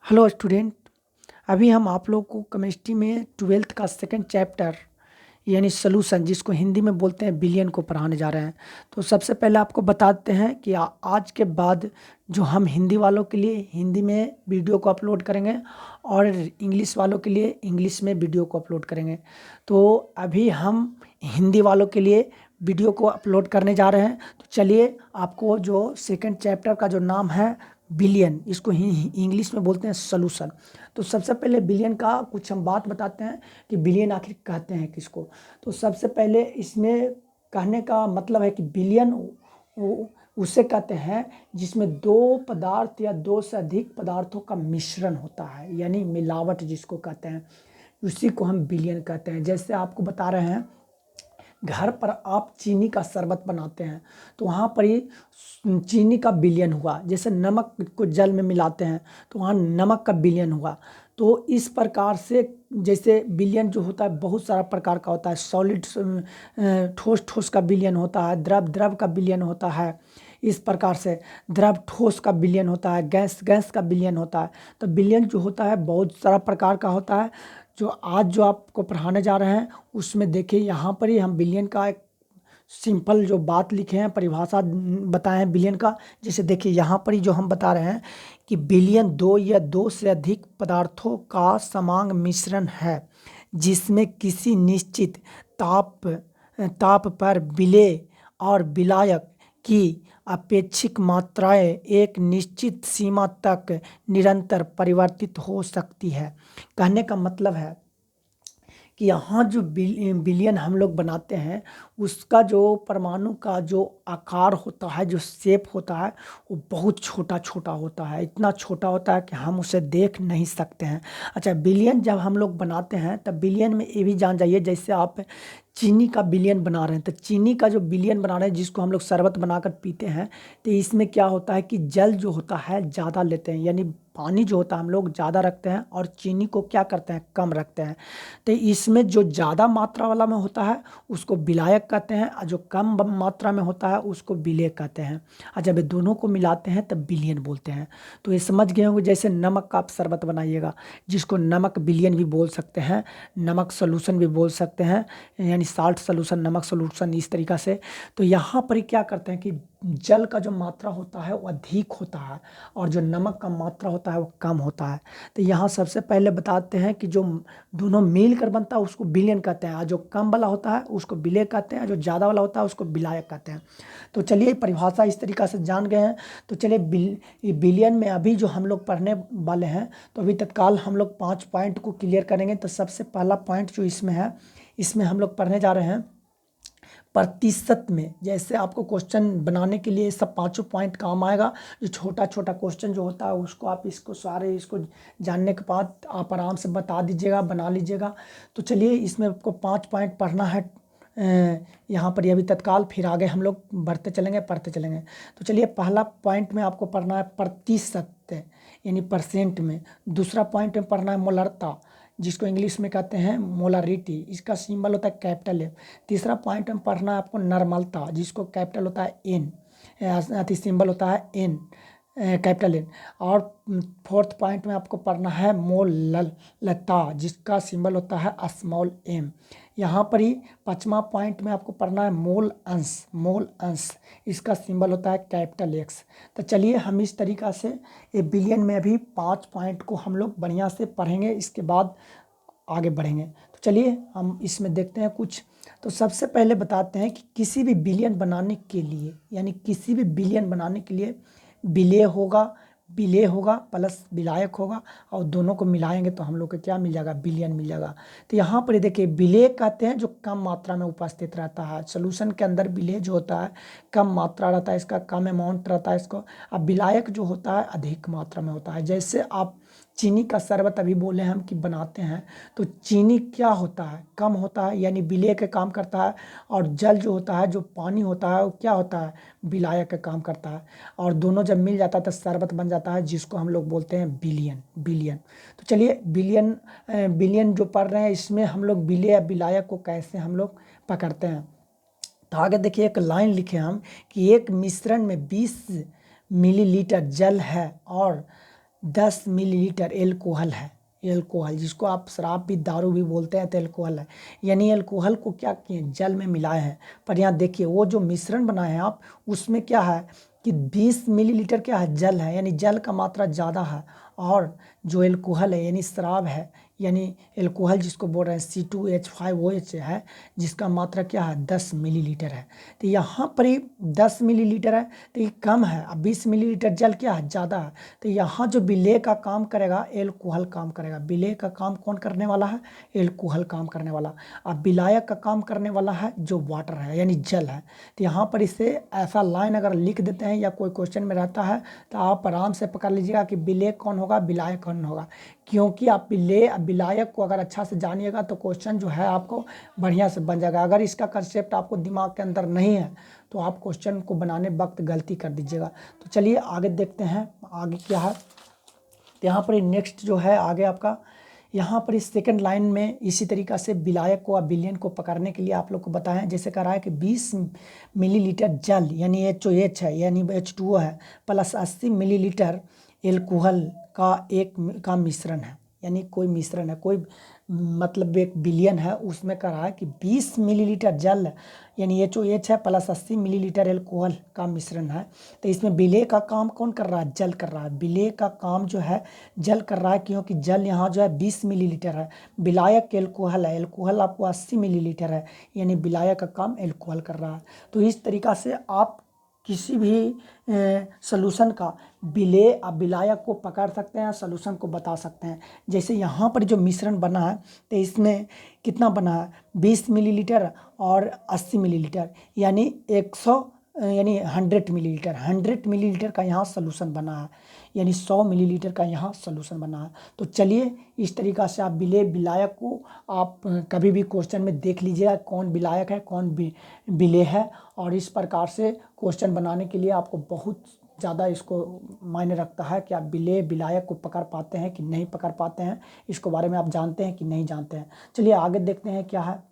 Hello student. अभी हम आप लोग को केमिस्ट्री में ट्वेल्थ का सेकंड चैप्टर यानी सॉल्यूशन जिसको हिंदी में बोलते हैं बिलियन को पढ़ाने जा रहे हैं। तो सबसे पहले आपको बताते हैं कि आज के बाद जो हम हिंदी वालों के लिए हिंदी में वीडियो को अपलोड करेंगे और इंग्लिश वालों के लिए इंग्लिश में वीडियो को अपलोड करेंगे। तो अभी हम हिंदी वालों के लिए वीडियो को अपलोड करने जा रहे हैं। तो चलिए आपको जो सेकंड चैप्टर का जो नाम है बिलियन, इसको इंग्लिश में बोलते हैं सॉल्यूशन। तो सबसे पहले बिलियन का कुछ हम बात बताते हैं कि बिलियन आखिर कहते हैं किसको। तो सबसे पहले इसमें कहने का मतलब है कि बिलियन उसे कहते हैं जिसमें दो पदार्थ या दो से अधिक पदार्थों का मिश्रण होता है, यानी मिलावट जिसको कहते हैं, उसी को हम बिलियन कहते हैं। जैसे आपको बता रहे हैं, घर पर आप चीनी का शरबत बनाते हैं तो वहाँ पर ही चीनी का बिलियन हुआ। जैसे नमक को जल में मिलाते हैं तो वहाँ नमक का बिलियन हुआ। तो इस प्रकार से जैसे बिलियन जो होता है बहुत सारा प्रकार का होता है। सॉलिड ठोस ठोस का बिलियन होता है, द्रव द्रव का बिलियन होता है। इस प्रकार से द्रव ठोस का बिलियन होता है, गैस गैस का बिलियन होता है। तो बिलियन जो होता है बहुत सारा प्रकार का होता है। जो आज जो आपको पढ़ाने जा रहे हैं उसमें देखिए यहाँ पर ही हम बिलियन का एक सिंपल जो बात लिखे हैं, परिभाषा बताए हैं बिलियन का। जैसे देखिए यहाँ पर ही जो हम बता रहे हैं कि बिलियन दो या दो से अधिक पदार्थों का समान मिश्रण है जिसमें किसी निश्चित ताप ताप पर विलेय और विलायक की अपेक्षित मात्राएं एक निश्चित सीमा तक निरंतर परिवर्तित हो सकती है। कहने का मतलब है कि यहाँ जो बिलियन हम लोग बनाते हैं उसका जो परमाणु का जो आकार होता है, जो शेप होता है, वो बहुत छोटा छोटा होता है। इतना छोटा होता है कि हम उसे देख नहीं सकते हैं। अच्छा, बिलियन जब हम लोग बनाते हैं तब बिलियन में ये भी जान जाइए, जैसे आप चीनी का बिलियन बना रहे हैं तो चीनी का जो बिलियन बना रहे हैं जिसको हम लोग शरबत बनाकर पीते हैं, तो इसमें क्या होता है कि जल जो होता है ज़्यादा लेते हैं, यानी पानी जो होता है हम लोग ज़्यादा रखते हैं और चीनी को क्या करते हैं, कम रखते हैं। तो इसमें जो ज़्यादा मात्रा वाला में होता है उसको विलायक कहते हैं और जो कम मात्रा में होता है उसको विलेय कहते हैं। और जब ये दोनों को मिलाते हैं तब बिलियन बोलते हैं। तो ये समझ गए होंगे, जैसे नमक का आप शरबत बनाइएगा जिसको नमक बिलियन भी बोल सकते हैं, नमक सोल्यूशन भी बोल सकते हैं, यानी साल्ट सोल्यूशन, नमक सोल्यूशन, इस तरीक़ा से। तो यहाँ पर ही क्या करते हैं कि जल का जो मात्रा होता है वो अधिक होता है और जो नमक का मात्रा होता है वो कम होता है। तो यहाँ सबसे पहले बताते हैं कि जो दोनों मिल कर बनता है उसको बिलियन कहते हैं, और जो कम वाला होता है उसको विलेय कहते हैं, और जो ज़्यादा वाला होता है उसको विलायक कहते हैं। तो चलिए परिभाषा इस तरीक़ा से जान गए हैं। तो चलिए बिलियन में अभी जो हम लोग पढ़ने वाले हैं तो अभी तत्काल हम लोग 5 पॉइंट को क्लियर करेंगे। तो सबसे पहला पॉइंट जो इसमें है, इसमें हम लोग पढ़ने जा रहे हैं प्रतिशत में। जैसे आपको क्वेश्चन बनाने के लिए सब पांचों पॉइंट काम आएगा। जो छोटा छोटा क्वेश्चन जो होता है उसको आप इसको सारे इसको जानने के बाद आप आराम से बता दीजिएगा, बना लीजिएगा। तो चलिए इसमें आपको 5 पॉइंट पढ़ना है यहाँ पर अभी तत्काल, फिर आगे हम लोग बढ़ते चलेंगे, पढ़ते चलेंगे। तो चलिए पहला पॉइंट में आपको पढ़ना है प्रतिशत यानी परसेंट में। दूसरा पॉइंट में पढ़ना है मोलरता जिसको इंग्लिश में कहते हैं मोलारिटी, इसका सिंबल होता है कैपिटल एफ। तीसरा पॉइंट में पढ़ना है आपको नॉर्मलता जिसको कैपिटल होता है एन, अति सिंबल होता है एन, कैपिटल एन। और फोर्थ पॉइंट में आपको पढ़ना है मोललता जिसका सिंबल होता है स्मॉल एम। यहाँ पर ही पांचवा पॉइंट में आपको पढ़ना है मोल अंश, इसका सिंबल होता है कैपिटल एक्स। तो चलिए हम इस तरीक़ा से ये बिलियन में अभी 5 पॉइंट को हम लोग बढ़िया से पढ़ेंगे, इसके बाद आगे बढ़ेंगे। तो चलिए हम इसमें देखते हैं कुछ। तो सबसे पहले बताते हैं कि किसी भी बिलियन बनाने के लिए, यानी किसी भी बिलियन बनाने के लिए विलेय होगा प्लस विलायक होगा, और दोनों को मिलाएंगे तो हम लोग को क्या मिल जाएगा, बिलियन मिल जाएगा। तो यहाँ पर देखिए विलेय कहते हैं जो कम मात्रा में उपस्थित रहता है। सोल्यूशन के अंदर विलेय जो होता है कम मात्रा रहता है, इसका कम अमाउंट रहता है इसको। अब विलायक जो होता है अधिक मात्रा में होता है। जैसे आप चीनी का शरबत अभी बोले हम कि बनाते हैं, तो चीनी क्या होता है, कम होता है, यानी विलेय का काम करता है। और जल जो होता है, जो पानी होता है, वो क्या होता है, विलायक का काम करता है। और दोनों जब मिल जाता है तो शरबत बन जाता है जिसको हम लोग बोलते हैं बिलियन। तो चलिए बिलियन जो पढ़ रहे हैं इसमें हम लोग विलेय या विलायक को कैसे हम लोग पकड़ते हैं। तो आगे देखिए एक लाइन लिखे हम कि एक मिश्रण में 20 मिलीलीटर जल है और 10 मिलीलीटर एल्कोहल है। एल्कोहल जिसको आप शराब भी दारू भी बोलते हैं तो एल्कोहल है। यानी एल्कोहल को क्या किए, जल में मिलाए हैं। पर यहाँ देखिए वो जो मिश्रण बनाए हैं आप, उसमें क्या है कि 20 मिलीलीटर क्या है, जल है। यानी जल का मात्रा ज़्यादा है। और जो एल्कोहल है यानी शराब है, यानी एल्कोहल जिसको बोल रहे हैं C2H5OH है, जिसका मात्रा क्या है 10 मिलीलीटर है। तो यहाँ पर ही 10 मिलीलीटर है तो ये कम है। अब 20 मिलीलीटर जल क्या है, ज़्यादा है। तो यहाँ जो विलेय का काम करेगा एल्कोहल काम करेगा। विलेय का काम कौन करने वाला है, एल्कोहल काम करने वाला। अब विलायक का काम करने वाला है जो वाटर है यानी जल है। तो यहाँ पर इसे ऐसा लाइन अगर लिख देते हैं या कोई क्वेश्चन में रहता है तो आप आराम से पकड़ लीजिएगा कि विलेय कौन होगा, विलायक कौन होगा। क्योंकि आप विलायक को अगर अच्छा से जानिएगा तो क्वेश्चन जो है आपको बढ़िया से बन जाएगा। अगर इसका कंसेप्ट आपको दिमाग के अंदर नहीं है तो आप क्वेश्चन को बनाने वक्त गलती कर दीजिएगा। तो चलिए आगे देखते हैं आगे क्या है। तो यहाँ पर नेक्स्ट जो है आगे आपका, यहाँ पर इस सेकंड लाइन में इसी तरीक़ा से विलायक को और विलयन को पकड़ने के लिए आप लोग को बताएं। जैसे कह रहा है कि 20 मिलीलीटर जल यानी HOH है यानी H2O है प्लस 80 मिलीलीटर एल्कोहल का मिश्रण है। यानी कोई मिश्रण है, कोई मतलब एक विलयन है, उसमें कह रहा है कि 20 मिलीलीटर जल यानी HOH है प्लस 80 मिलीलीटर एल्कोहल का मिश्रण है। तो इसमें विलेय का काम कौन कर रहा है, जल कर रहा है। विलेय का काम जो है जल कर रहा है, क्योंकि जल यहाँ जो है 20 मिलीलीटर है। विलायक एल्कोहल है, एल्कोहल आपको 80 मिलीलीटर है, यानी विलायक का काम एल्कोहल कर रहा है। तो इस तरीक़ा से आप किसी भी सॉल्यूशन का विलेय और विलायक को पकड़ सकते हैं, सॉल्यूशन को बता सकते हैं। जैसे यहाँ पर जो मिश्रण बना है तो इसमें कितना बना है 20 मिलीलीटर और 80 मिलीलीटर यानी 100 मिलीलीटर 100 मिलीलीटर का यहाँ सॉल्यूशन बना है, यानी 100 मिलीलीटर का यहाँ सॉल्यूशन बना है। तो चलिए इस तरीक़ा से आप विलायक को आप कभी भी क्वेश्चन में देख लीजिएगा कौन विलायक है कौन विलेय है। और इस प्रकार से क्वेश्चन बनाने के लिए आपको बहुत ज़्यादा इसको मायने रखता है कि आप विलेय विलायक को पकड़ पाते हैं कि नहीं पकड़ पाते हैं, इसके बारे में आप जानते हैं कि नहीं जानते हैं। चलिए आगे देखते हैं क्या है।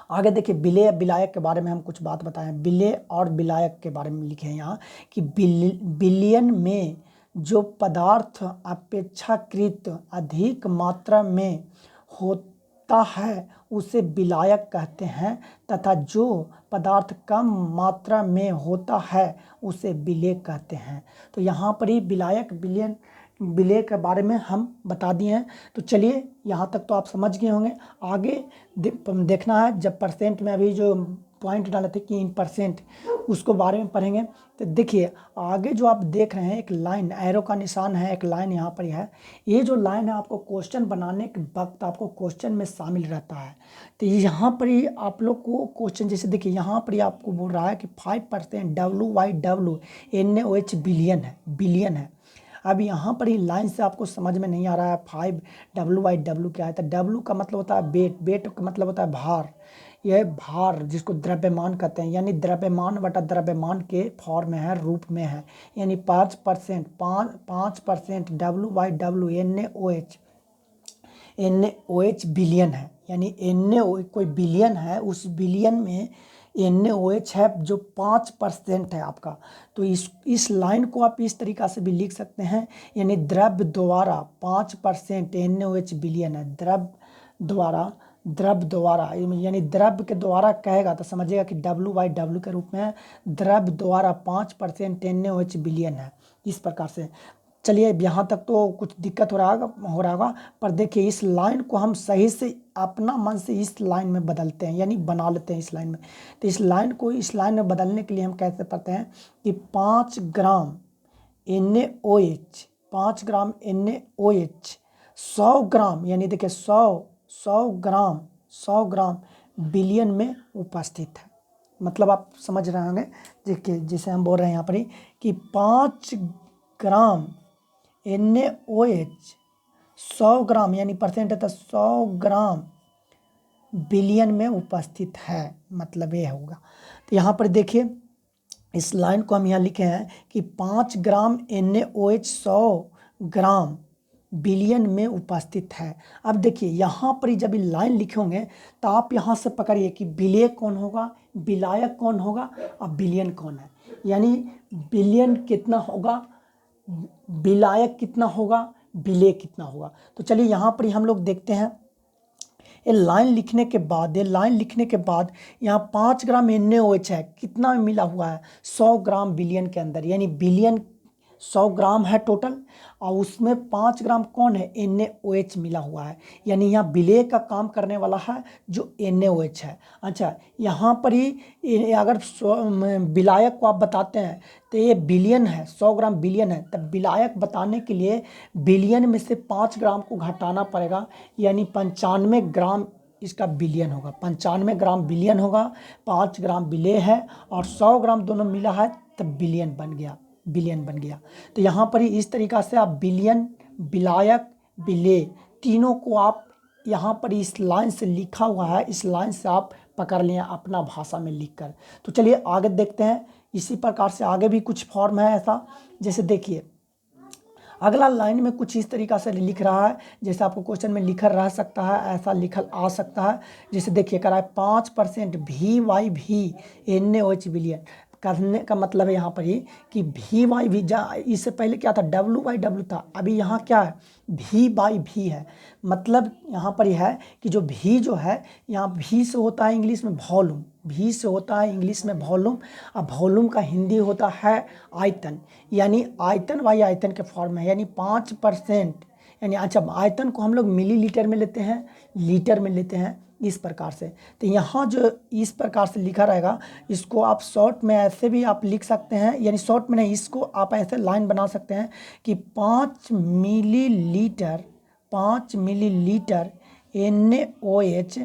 आगे देखिए विलेय विलायक के बारे में हम कुछ बात बताएं। विलेय और विलायक के बारे में लिखे हैं यहाँ कि विलयन में जो पदार्थ अपेक्षाकृत अधिक मात्रा में होता है उसे विलायक कहते हैं, तथा जो पदार्थ कम मात्रा में होता है उसे विलेय कहते हैं। तो यहाँ पर ही विलायक विलेय के बारे में हम बता दिए हैं। तो चलिए यहाँ तक तो आप समझ गए होंगे। आगे देखना है, जब परसेंट में अभी जो पॉइंट डाले थे कि इन परसेंट, उसको बारे में पढ़ेंगे। तो देखिए आगे जो आप देख रहे हैं एक लाइन, एरो का निशान है, एक लाइन यहाँ पर है। ये जो लाइन है आपको क्वेश्चन बनाने के वक्त आपको क्वेश्चन में शामिल रहता है। तो यहाँ पर ही आप लोग को क्वेश्चन, जैसे देखिए यहाँ पर ही आपको बोल रहा है कि 5% WYW NaOH बिलियन है। अब यहाँ पर ही लाइन से आपको समझ में नहीं आ रहा है 5WYW क्या है। तो W का मतलब होता है वेट, वेट का मतलब होता है भार। यह भार जिसको द्रव्यमान कहते हैं, यानी द्रव्यमान बटा द्रव्यमान के फॉर्म में है, रूप में है। यानी 5% WYW NaOH बिलियन है। यानी NaOH कोई बिलियन है, उस बिलियन में NaOH है जो 5% है आपका। तो इस लाइन को आप इस तरीक़ा से भी लिख सकते हैं, यानी द्रव्य द्वारा 5% NaOH बिलियन है। द्रव्य द्वारा यानी द्रव्य के द्वारा कहेगा तो समझिएगा कि WYW के रूप में द्रव्य द्वारा 5% NaOH बिलियन है। इस प्रकार से चलिए यहाँ तक तो कुछ दिक्कत हो रहा होगा, पर देखिए इस लाइन को हम सही से अपना मन से इस लाइन में बदलते हैं, यानी बना लेते हैं इस लाइन में। तो इस लाइन को इस लाइन में बदलने के लिए हम कैसे पढ़ते हैं कि 5 ग्राम NaOH 100 ग्राम, यानी देखिए 100 ग्राम बिलियन में उपस्थित है। मतलब आप समझ रहे होंगे देखिए, जैसे हम बोल रहे हैं यहाँ पर ही कि 5 ग्राम NaOH 100 ग्राम यानी परसेंट है तो 100 ग्राम बिलियन में उपस्थित है, मतलब ये होगा। तो यहाँ पर देखिए इस लाइन को हम यहाँ लिखे हैं कि 5 ग्राम NaOH 100 ग्राम बिलियन में उपस्थित है। अब देखिए यहाँ पर जब ये लाइन लिखे होंगे तो आप यहाँ से पकड़िए कि विलेय कौन होगा, विलायक कौन होगा और बिलियन कौन है। यानी बिलियन कितना होगा, विलायक कितना होगा, विलेय कितना होगा। तो चलिए यहाँ पर ही हम लोग देखते हैं। ये लाइन लिखने के बाद यहाँ 5 ग्राम NaOH है, कितना में मिला हुआ है, 100 ग्राम बिलियन के अंदर, यानी बिलियन 100 ग्राम है टोटल, और उसमें 5 ग्राम कौन है, NaOH मिला हुआ है, यानी यहाँ विलेय का काम करने वाला है जो NaOH है। अच्छा, यहाँ पर ही अगर विलायक को आप बताते हैं तो ये बिलियन है, 100 ग्राम बिलियन है, तब विलायक बताने के लिए बिलियन में से 5 ग्राम को घटाना पड़ेगा, यानी 95 ग्राम इसका बिलियन होगा, 95 ग्राम बिलियन होगा, 5 ग्राम विलेय है और 100 ग्राम दोनों मिला है, तब बिलियन बन गया। तो यहाँ पर ही इस तरीक़ा से आप बिलियन, विलायक, विलेय तीनों को आप यहाँ पर इस लाइन से लिखा हुआ है, इस लाइन से आप पकड़ लिया अपना भाषा में लिखकर। तो चलिए आगे देखते हैं। इसी प्रकार से आगे भी कुछ फॉर्म है ऐसा, जैसे देखिए अगला लाइन में कुछ इस तरीक़ा से लिख रहा है, जैसे आपको क्वेश्चन में लिखल रह सकता है, ऐसा लिखल आ सकता है। जैसे देखिए करा है 5% VYV NaOH बिलियन, करने का मतलब है यहाँ पर ही कि VYV, इससे पहले क्या था, WYW था, अभी यहाँ क्या है, V/V है। मतलब यहाँ पर यह है कि जो V जो है, यहाँ V से होता है इंग्लिश में वॉल्यूम, V से होता है इंग्लिश में वॉल्यूम, और वॉल्यूम का हिंदी होता है आयतन, यानी आयतन वाई आयतन के फॉर्म में, यानी 5%, यानी अच्छा आयतन को हम लोग मिलीलीटर में लेते हैं, लीटर में लेते हैं, इस प्रकार से। तो यहाँ जो इस प्रकार से लिखा रहेगा, इसको आप शॉर्ट में ऐसे भी आप लिख सकते हैं, यानी शॉर्ट में नहीं, इसको आप ऐसे लाइन बना सकते हैं कि 5 millilitre NaOH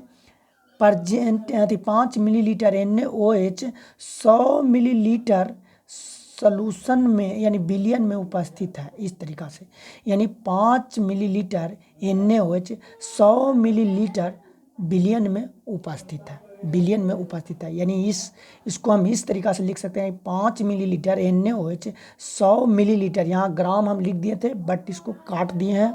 present, 5 millilitre NaOH 100 millilitre solution में, यानी बिलियन में उपस्थित है, इस तरीक़ा से। यानी 5 मिलीलीटर NaOH 100 मिलीलीटर बिलियन में उपस्थित है, यानी इसको हम इस तरीक़ा से लिख सकते हैं, 5 मिलीलीटर NaOH 100 मिलीलीटर, यहाँ ग्राम हम लिख दिए थे बट इसको काट दिए हैं,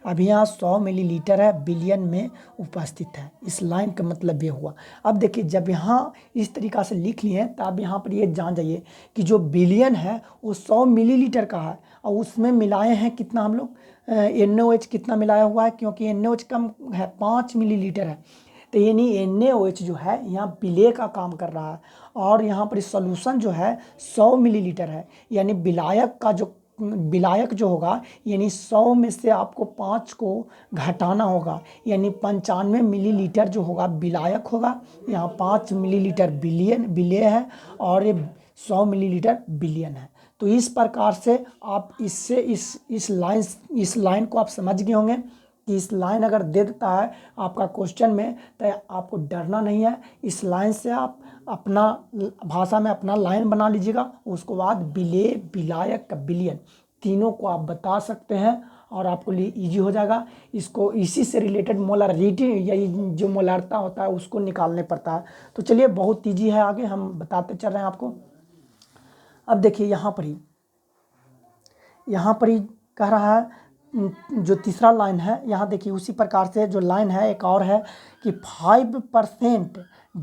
अभी यहाँ 100 मिलीलीटर है, बिलियन में उपस्थित है। इस लाइन का मतलब ये हुआ। अब देखिए जब यहाँ इस तरीक़ा से लिख लिए तो अब यहाँ पर ये जान जाइए कि जो बिलियन है वो 100 मिलीलीटर का है, और उसमें मिलाए हैं कितना हम लोग, NaOH कितना मिलाया हुआ है, क्योंकि NaOH कम है, 5 मिलीलीटर है, तो यानी NaOH जो है यहाँ विलेय का काम कर रहा है, और यहाँ पर सॉल्यूशन जो है 100 मिलीलीटर है, यानी विलायक जो होगा, यानी 100 में से आपको 5 को घटाना होगा, यानी 95 मिलीलीटर जो होगा विलायक होगा, यहाँ 5 मिलीलीटर विलेय है, और ये 100 मिलीलीटर बिलियन है। तो इस प्रकार से आप इससे इस लाइन को आप समझ गए होंगे कि इस लाइन अगर दे देता है आपका क्वेश्चन में, तो आपको डरना नहीं है, इस लाइन से आप अपना भाषा में अपना लाइन बना लीजिएगा, उसके बाद विलेय, विलायक का बिलियन तीनों को आप बता सकते हैं, और आपको लिए ईजी हो जाएगा। इसको इसी से रिलेटेड मोलरिटी या जो मोलरता होता है उसको निकालने पड़ता है। तो चलिए बहुत ईजी है, आगे हम बताते चल रहे हैं आपको। अब देखिए यहाँ पर ही कह रहा है, जो तीसरा लाइन है, यहाँ देखिए उसी प्रकार से जो लाइन है एक और है कि 5%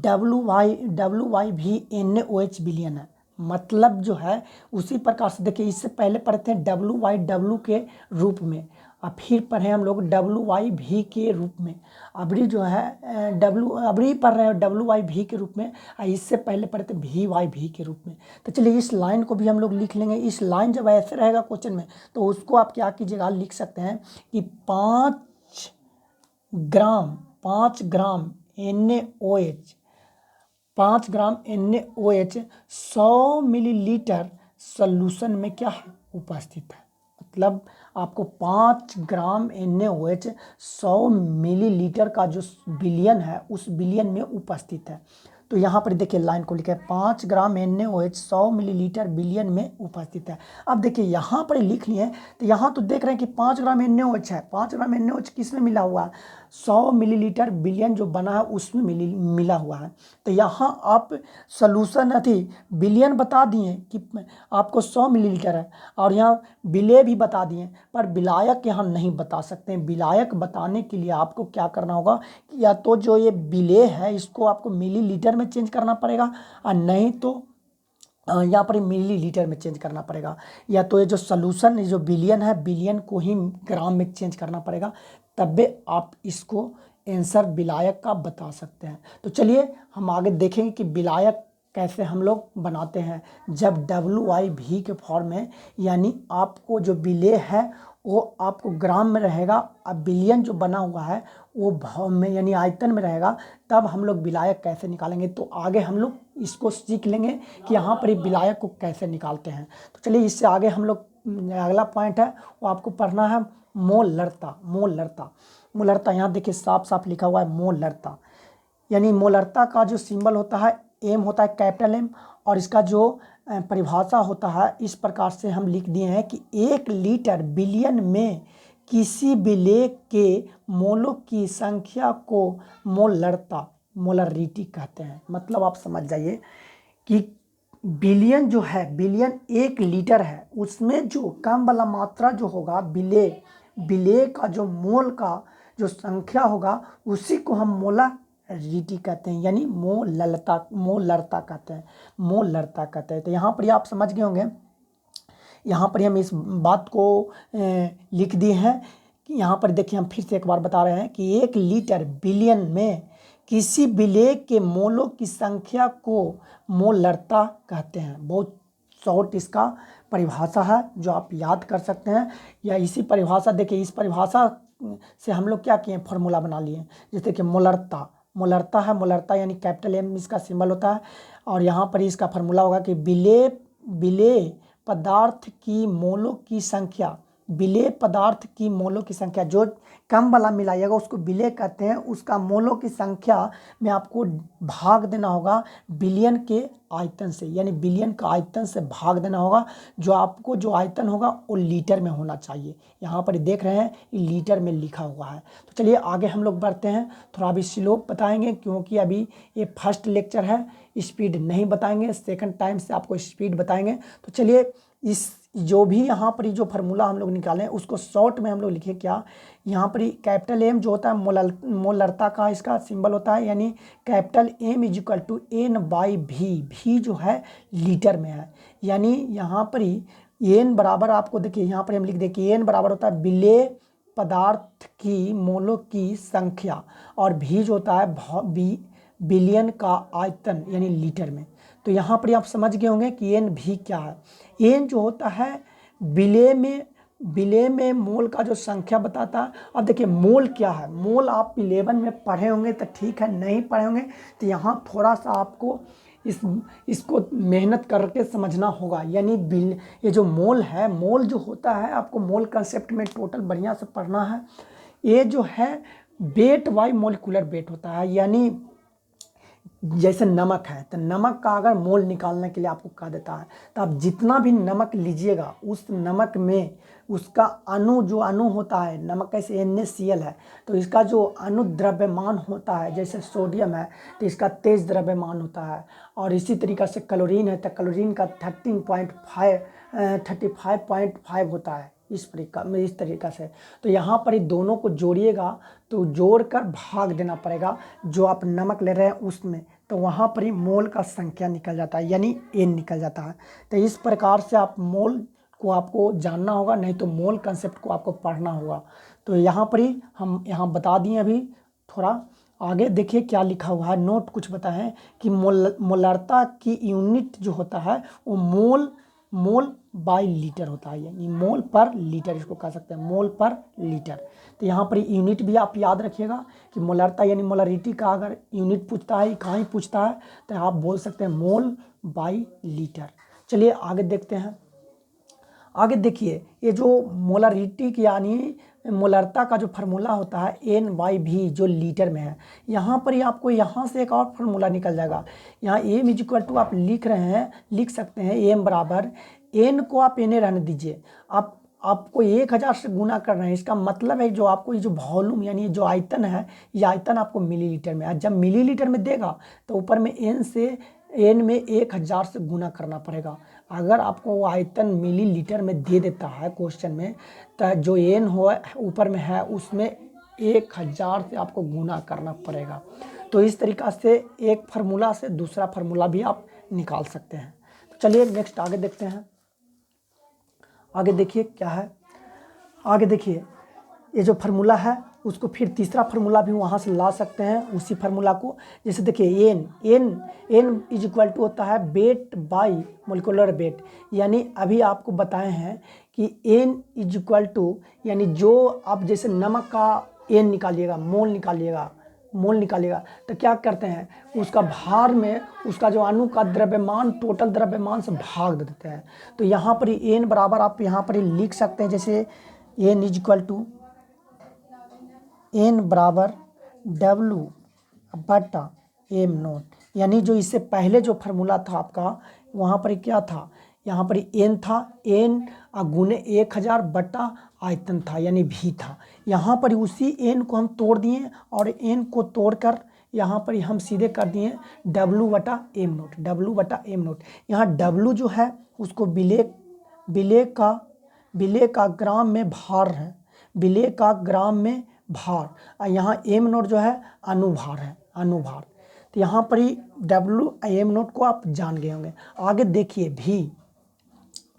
WYV NaOH बिलियन है। मतलब जो है उसी प्रकार से देखिए, इससे पहले पढ़े थे WYW के रूप में, और फिर पढ़े हम लोग WYV के रूप में, अभी जो है अभी पढ़ रहे हैं WYV के रूप में, और इससे पहले पढ़े थे VYV के रूप में। तो चलिए इस लाइन को भी हम लोग लिख लेंगे। इस लाइन जब ऐसे रहेगा क्वेश्चन में, तो उसको आप क्या कीजिएगा, लिख सकते हैं कि 5 ग्राम NaOH 100 मिलीलीटर सॉल्यूशन में क्या है, उपस्थित है। मतलब आपको 5 ग्राम NaOH 100 मिलीलीटर का जो बिलियन है उस बिलियन में उपस्थित है। तो यहाँ पर देखिए लाइन को लिखा है 5 ग्राम NaOH 100 मिलीलीटर बिलियन में उपस्थित है। अब देखिए यहाँ पर लिख लिए, तो यहाँ तो देख रहे हैं कि 5 ग्राम NaOH है, 5 ग्राम NaOH किस में मिला हुआ है, 100 मिलीलीटर बिलियन जो बना है उसमें मिला हुआ है। तो यहाँ आप सॉल्यूशन बिलियन बता दिए कि आपको 100 मिलीलीटर है, और यहाँ विलेय भी बता दिए, पर विलायक यहाँ नहीं बता सकते हैं। विलायक बताने के लिए आपको क्या करना होगा, या तो जो ये विलेय है इसको आपको मिलीलीटर में चेंज करना पड़ेगा, और नहीं तो यहाँ पर मिलीलीटर में चेंज करना पड़ेगा, या तो ये जो सोल्यूशन, ये जो बिलियन है, बिलियन को ही ग्राम में चेंज करना पड़ेगा, तब भी आप इसको आंसर विलायक का बता सकते हैं। तो चलिए हम आगे देखेंगे कि विलायक कैसे हम लोग बनाते हैं। जब WIV के फॉर्म में, यानी आपको जो विलेय है वो आपको ग्राम में रहेगा, अब बिलियन जो बना हुआ है वो भाव में यानी आयतन में रहेगा, तब हम लोग विलायक कैसे निकालेंगे। तो आगे हम लोग इसको सीख लेंगे कि यहाँ पर विलायक को कैसे निकालते हैं। तो चलिए इससे आगे हम लोग अगला पॉइंट है वो आपको पढ़ना है मोलरता। मोलरता यहाँ देखिए साफ साफ लिखा हुआ है मोलरता, यानी मोलरता का जो सिंबल होता है एम होता है, कैपिटल एम, और इसका जो परिभाषा होता है इस प्रकार से हम लिख दिए हैं कि 1 लीटर बिलियन में किसी विलेय के मोलों की संख्या को मोलरिटी कहते हैं। मतलब आप समझ जाइए कि बिलियन जो है, बिलियन 1 लीटर है, उसमें जो कम वाला मात्रा जो होगा विलेय का जो मोल का जो संख्या होगा उसी को हम मोलरिटी कहते हैं, यानी मोलरता कहते हैं। तो यहाँ पर आप समझ गए होंगे, यहाँ पर हम इस बात को लिख दिए हैं कि यहाँ पर देखिए हम फिर से एक बार बता रहे हैं कि 1 लीटर बिलियन में किसी विलेय के मोलों की संख्या को मोलरता कहते हैं। बहुत शॉर्ट इसका परिभाषा है जो आप याद कर सकते हैं, या इसी परिभाषा देखिए, इस परिभाषा से हम लोग क्या किए, फॉर्मूला बना लिए। जैसे कि मोलरता है, मोलरता यानी कैपिटल एम इसका सिंबल होता है, और यहाँ पर इसका फार्मूला होगा कि विलेय पदार्थ की मोलों की संख्या, विलेय पदार्थ की मोलों की संख्या, जो कम वाला मिलाइएगा उसको विलेय कहते हैं, उसका मोलों की संख्या में आपको भाग देना होगा बिलियन के आयतन से, यानी बिलियन का आयतन से भाग देना होगा। जो आपको जो आयतन होगा वो लीटर में होना चाहिए। यहाँ पर देख रहे हैं ये लीटर में लिखा हुआ है। तो चलिए आगे हम लोग बढ़ते हैं, थोड़ा अभी स्लो बताएंगे क्योंकि अभी ये फर्स्ट लेक्चर है, स्पीड नहीं बताएंगे, सेकंड टाइम से आपको स्पीड बताएंगे। तो चलिए इस जो भी यहाँ पर जो फार्मूला हम लोग निकालें उसको शॉर्ट में हम लोग लिखें क्या, यहाँ पर कैपिटल एम जो होता है मोलरता का इसका सिंबल होता है, यानी कैपिटल एम = N/V। भी जो है लीटर में है, यानी यहाँ पर ही एन बराबर आपको देखिए यहाँ पर हम लिख दें कि एन बराबर होता है विलेय पदार्थ की मोलों की संख्या, और भी जो होता है बिलियन का आयतन यानी लीटर में। तो यहाँ पर आप समझ गए होंगे कि एन भी क्या है। एन जो होता है विलेय में मोल का जो संख्या बताता है। अब देखिए मोल क्या है, मोल आप 11 में पढ़े होंगे तो ठीक है, नहीं पढ़े होंगे तो यहाँ थोड़ा सा आपको इसको मेहनत करके समझना होगा। यानी ये जो मोल है, मोल जो होता है आपको मोल कंसेप्ट में टोटल बढ़िया से पढ़ना है। ये जो है वेट बाय मॉलिक्यूलर वेट होता है, यानी जैसे नमक है तो नमक का अगर मोल निकालने के लिए आपको कहा देता है तो आप जितना भी नमक लीजिएगा उस नमक में उसका जो अणु होता है, नमक कैसे NaCl है तो इसका जो अणु द्रव्यमान होता है, जैसे सोडियम है तो इसका तेज द्रव्यमान होता है, और इसी तरीक़ा से क्लोरीन है तो क्लोरीन का 35.5 होता है, इस तरीक़ा से। तो यहाँ पर ही दोनों को जोड़िएगा तो जोड़कर भाग देना पड़ेगा जो आप नमक ले रहे हैं उसमें, तो वहाँ पर ही मोल का संख्या निकल जाता है, यानी एन निकल जाता है। तो इस प्रकार से आप मोल को आपको जानना होगा, नहीं तो मोल कंसेप्ट को आपको पढ़ना होगा। तो यहाँ पर ही हम यहाँ बता दिए, अभी थोड़ा आगे देखिए क्या लिखा हुआ है, नोट कुछ बताएं कि मोलरता की यूनिट जो होता है वो मोल बाय लीटर होता है, यानी मोल पर लीटर इसको कह सकते हैं, मोल पर लीटर। तो यहाँ पर यूनिट भी आप याद रखिएगा कि मोलरता यानी मोलरिटी का अगर यूनिट पूछता है, कहाँ पूछता है तो आप बोल सकते हैं मोल बाय लीटर। चलिए आगे देखते हैं। आगे देखिए ये जो मोलरिटी की यानी मोलरता का जो फार्मूला होता है N/V जो लीटर में है, यहाँ पर ही आपको यहाँ से एक और फार्मूला निकल जाएगा। यहाँ m आप लिख सकते हैं m बराबर n को आप n रहने दीजिए, आपको 1000 से गुना कर रहे हैं, इसका मतलब है जो आपको ये जो वॉल्यूम यानी जो आयतन है, ये आयतन आपको मिलीलीटर में है। जब मिलीलीटर में देगा तो ऊपर में n में 1000 से गुना करना पड़ेगा। अगर आपको वो आयतन मिलीलीटर में दे देता है क्वेश्चन में, तो जो n हो ऊपर में है उसमें 1000 से आपको गुना करना पड़ेगा। तो इस तरीक़ा से एक फार्मूला से दूसरा फार्मूला भी आप निकाल सकते हैं। तो चलिए नेक्स्ट आगे देखते हैं। आगे देखिए क्या है, आगे देखिए ये जो फार्मूला है उसको फिर तीसरा फार्मूला भी वहाँ से ला सकते हैं उसी फार्मूला को। जैसे देखिए एन इज इक्वल टू होता है वेट बाई मोलिकुलर वेट, यानी अभी आपको बताए हैं कि एन इज इक्वल टू, यानी जो आप जैसे नमक का एन निकालिएगा, मोल निकालिएगा तो क्या करते हैं उसका भार में उसका जो अणु का द्रव्यमान टोटल द्रव्यमान से भाग दे देते हैं। तो यहाँ पर ही एन बराबर आप यहाँ पर ही लिख सकते हैं, जैसे N is equal to N बराबर डब्लू बटा एम नोट, यानी जो इससे पहले जो फार्मूला था आपका वहाँ पर क्या था, यहाँ पर एन था, एन गुने 1000 बटा आयतन था यानी भी था। यहाँ पर उसी एन को हम तोड़ दिए और एन को तोड़कर यहाँ पर हम सीधे कर दिए डब्लू बटा एम नोट। यहाँ डब्लू जो है उसको विलेय का ग्राम में भार है, विलेय का ग्राम में भार, और यहाँ एम नोट जो है अनुभार है, अनुभार। तो यहाँ पर ही डब्लू एम नोट को आप जान गए होंगे। आगे देखिए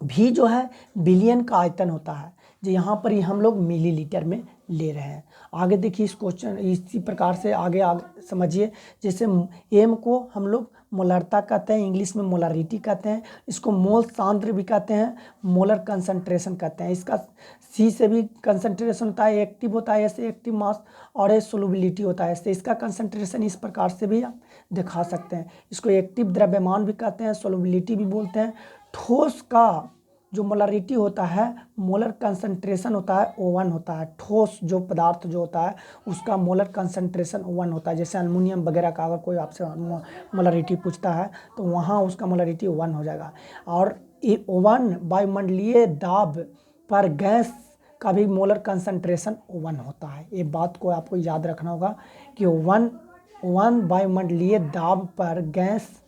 भी जो है बिलियन का आयतन होता है, जो यहाँ पर ही हम लोग मिलीलीटर में ले रहे हैं। आगे देखिए इस क्वेश्चन इसी प्रकार से आगे समझिए। जैसे एम को हम लोग मोलरता कहते हैं, इंग्लिश में मोलरिटी कहते हैं, इसको मोल सांद्र भी कहते हैं, मोलर कंसंट्रेशन कहते हैं। इसका सी से भी कंसंट्रेशन होता है, एक्टिव होता है, ऐसे एक्टिव मास, और ये सोलबिलिटी होता है, ऐसे इसका कंसंट्रेशन इस प्रकार से भी आप दिखा सकते हैं। इसको एक्टिव द्रव्यमान भी कहते हैं, सोलबिलिटी भी बोलते हैं। ठोस का जो मोलरिटी होता है, मोलर कंसंट्रेशन होता है O1 होता है। ठोस जो पदार्थ जो होता है उसका मोलर कंसंट्रेशन O1 होता है। जैसे एल्युमिनियम वगैरह का अगर कोई आपसे मोलरिटी पूछता है तो वहाँ उसका मोलरिटी O1 हो जाएगा। और ये O1 वायुमंडलीय दाब पर गैस का भी मोलर कंसंट्रेशन O1 होता है। ये बात को आपको याद रखना होगा कि O1 वायुमंडलीय दाब पर गैस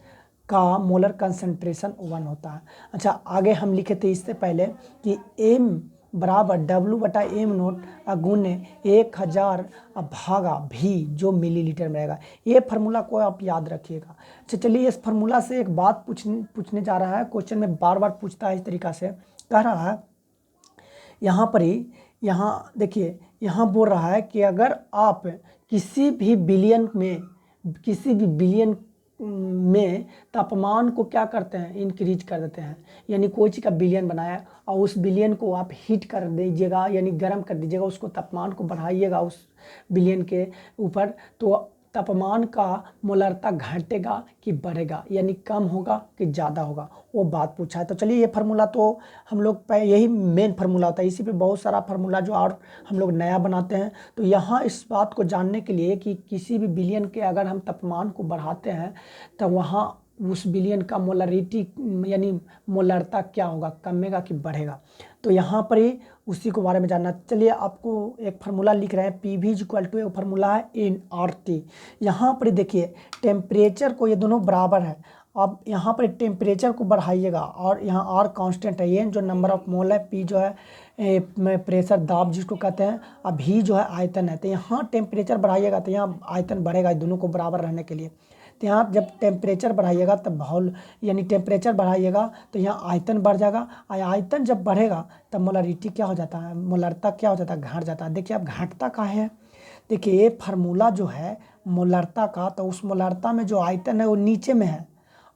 का मोलर कंसंट्रेशन 1 होता है। अच्छा आगे हम लिखे थे इससे पहले कि एम बराबर डब्लू बटा एम नोट गुने 1000 भागा भी जो मिलीलीटर में रहेगा। ये फार्मूला को आप याद रखिएगा। अच्छा चलिए इस फार्मूला से एक बात पूछने जा रहा है, क्वेश्चन में बार बार पूछता है इस तरीक़ा से, कह रहा है यहाँ पर ही, यहाँ देखिए यहाँ बोल रहा है कि अगर आप किसी भी बिलियन में तापमान को क्या करते हैं, इंक्रीज कर देते हैं, यानी कोई चीज़ का बिलियन बनाया और उस बिलियन को आप हीट कर दीजिएगा यानी गर्म कर दीजिएगा, उसको तापमान को बढ़ाइएगा उस बिलियन के ऊपर, तो तापमान का मोलरता घटेगा कि बढ़ेगा, यानी कम होगा कि ज़्यादा होगा, वो बात पूछा है। तो चलिए ये फार्मूला तो हम लोग यही मेन फार्मूला होता है, इसी पे बहुत सारा फार्मूला जो और हम लोग नया बनाते हैं। तो यहाँ इस बात को जानने के लिए कि किसी भी बिलियन के अगर हम तापमान को बढ़ाते हैं तो वहाँ उस बिलियन का मोलरिटी यानी मोलरता क्या होगा, कमेगा कि बढ़ेगा, तो यहाँ पर ही उसी को बारे में जानना। चलिए आपको एक फार्मूला लिख रहे हैं, पी वी इक्वल टू एक फार्मूला है इन आर टी। यहाँ पर देखिए टेम्परेचर को ये दोनों बराबर है, अब यहाँ पर टेम्परेचर को बढ़ाइएगा और यहाँ आर कांस्टेंट है, ये जो नंबर ऑफ मोल है, पी जो है प्रेशर दाब जिसको कहते हैं, अब भी जो है आयतन है। तो यहाँ टेम्परेचर बढ़ाइएगा तो यहाँ आयतन बढ़ेगा, दोनों को बराबर रहने के लिए। तो यहाँ जब टेम्परेचर बढ़ाइएगा तब भाव यानी टेम्परेचर बढ़ाइएगा तो यहाँ आयतन बढ़ जाएगा, और आयतन जब बढ़ेगा तब मोलरिटी क्या हो जाता है, मोलरता क्या हो जाता है, घट जाता है। देखिए अब घटता काहे है, देखिए ये फार्मूला जो है मोलरता का, तो उस मोलरता में जो आयतन है वो नीचे में है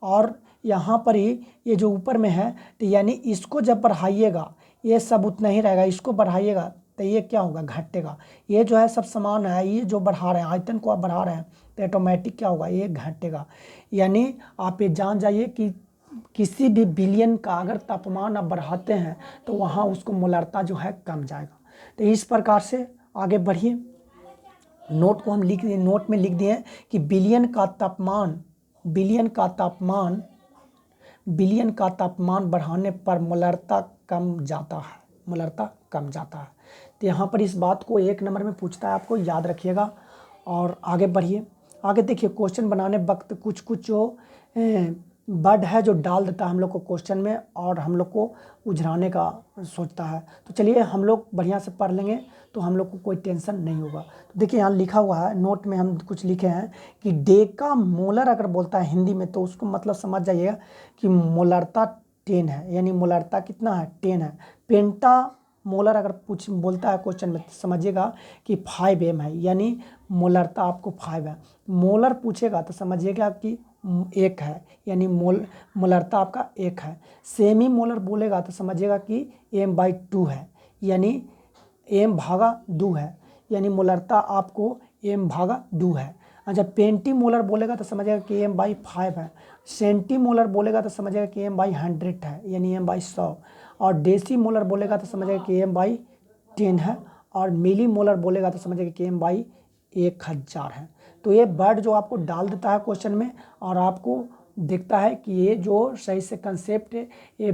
और यहाँ पर ही ये जो ऊपर में है, तो यानी इसको जब बढ़ाइएगा ये सब उतना ही रहेगा, इसको बढ़ाइएगा तो ये क्या होगा, घटेगा। ये जो है सब समान है, ये जो बढ़ा रहे हैं आयतन को आप बढ़ा रहे हैं तो ऑटोमेटिक क्या होगा, ये घटेगा। यानी आप ये जान जाइए कि किसी भी बिलियन का अगर तापमान आप बढ़ाते हैं तो वहाँ उसको मोलरता जो है कम जाएगा। तो इस प्रकार से आगे बढ़िए। नोट को हम लिख दिए, नोट में लिख दिए कि बिलियन का तापमान बढ़ाने पर मोलरता कम जाता है, मोलरता कम जाता है। तो यहाँ पर इस बात को 1 नंबर में पूछता है, आपको याद रखिएगा। और आगे बढ़िए, आगे देखिए क्वेश्चन बनाने वक्त कुछ जो वर्ड है जो डाल देता है हम लोग को क्वेश्चन में और हम लोग को उझराने का सोचता है। तो चलिए हम लोग बढ़िया से पढ़ लेंगे तो हम लोग को कोई टेंशन नहीं होगा। तो देखिए यहाँ लिखा हुआ है, नोट में हम कुछ लिखे हैं कि डेका मोलर अगर बोलता है हिंदी में तो उसको मतलब समझ जाइएगा कि मोलरता 10 है, यानी मोलरता कितना है 10 है। पेंटा मोलर अगर पूछ बोलता है क्वेश्चन में तो समझिएगा कि 5m है, यानी मोलरता आपको 5 है। मोलर पूछेगा तो समझिएगा कि 1 है, यानी मोलरता आपका 1 है। सेमी मोलर बोलेगा तो समझिएगा कि m/2 है, यानी m/2 है, यानी मोलरता आपको m/2 है। अच्छा, पेंटी मोलर बोलेगा तो समझिएगा कि m/5 है। सेंटी मोलर बोलेगा तो समझिएगा कि m/100 है, यानी m/100। और डेसी मोलर बोलेगा तो समझिएगा कि m/10 है। और मिली मोलर बोलेगा तो समझिएगा कि m/1000 है। तो ये वर्ड जो आपको डाल देता है क्वेश्चन में और आपको देखता है कि ये जो सही से कंसेप्ट है ये